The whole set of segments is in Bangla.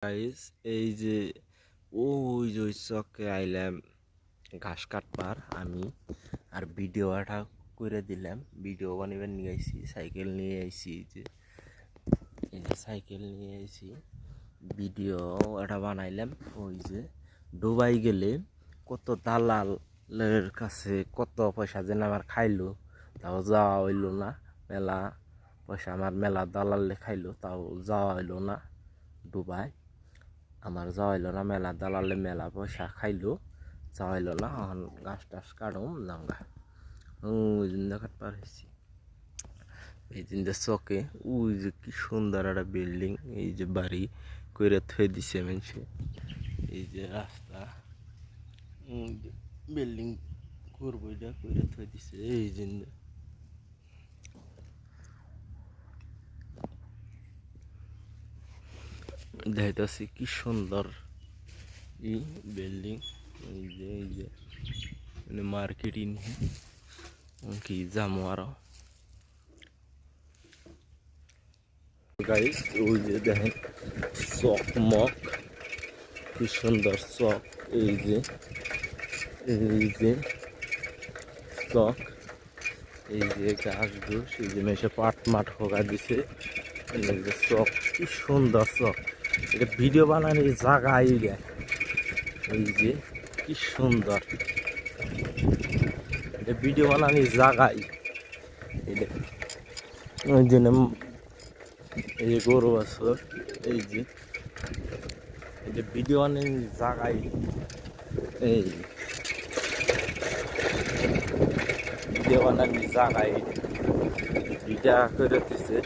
গাইস এই যে ওই চকে আইলাম ঘাস কাটবার আমি আর ভিডিওটা করে দিলাম। ভিডিও বানিবার নিয়ে আইছি, সাইকেল নিয়ে আইছি। এই যে সাইকেল নিয়ে আইছি, ভিডিও এটা বানাইলাম। ওই যে দুবাই গেলে কত দালালের কাছে কত পয়সা যেন আমার খাইলো, তাও যাওয়া হইলো না। মেলা পয়সা আমার মেলা দালালে খাইলো, তাও যাওয়া হইলো না দুবাই। আমার যাওয়া হইলো না, মেলা দালালে মেলা পয়সা খাইলো, যাওয়া হইলো না। এখন গাছ টাছ কাটুম জাঙ্গা ওই দিন কাটবার হয়েছি। এই দিন চকে ওই যে কি সুন্দর একটা বিল্ডিং, এই যে বাড়ি কইরা থই দিছে মানুষে। এই যে রাস্তা বিল্ডিং করবো, এটা কইরা থই দিছে। এই দিন দেখাইতেছি কি সুন্দর এই বিল্ডিং। এই যে মার্কেটিং কি যামো আরো গাইস। ওই যে দেখেন চকমক কি সুন্দর চক। এই যে চক, এই যে গাছ ঘুষ, এই যে মেশে পাট মাঠ হোগা দিছে। এই যে চক কি সুন্দর চক, এটা ভিডিও বানানোর জায়গা। এই যে কি সুন্দর, এটা ভিডিও বানানোর জায়গায়। ওই জন্য এই যে গরু আছে, এই যে এটা ভিডিও বানানোর জায়গায়। এই ভিডিও বানানোর জায়গায় ভিটা করে দিছে।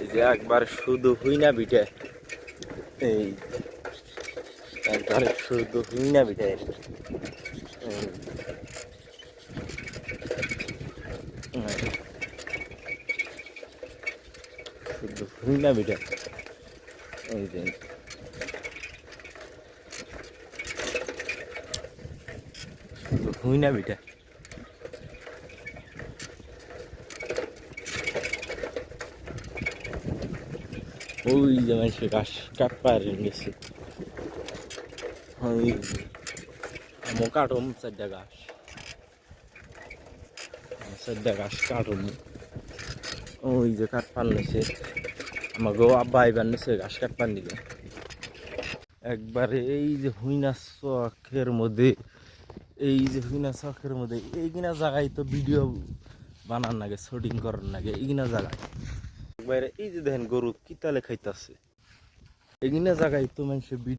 এই যে একবার শুধু হুই না বিটে, এই একবারে শুধু হুই না বিটে। শুধু হুই না বিটে, এই যে শুধু হুই না বিটে। ওই যে মানুষের ঘাস কাটবার গেছে। ওই আমও কাটুম চারটা ঘাস কাটুম। ওই যে কাটপার নিছে আমাকেও আব্বা আইবার নিছে ঘাস কাটপার নিকে। একবারে এই যে হুইনা চকের মধ্যে, এই যে হুইনা চকের মধ্যে এইগিনা জায়গায় তো ভিডিও বানার নাগে, শুটিং করার নাগে এইগিনা জায়গায়। একবারে এই যে দেখেন গরু কিতালে খাইতেছে, এইগিনা জায়গায় তো মানুষের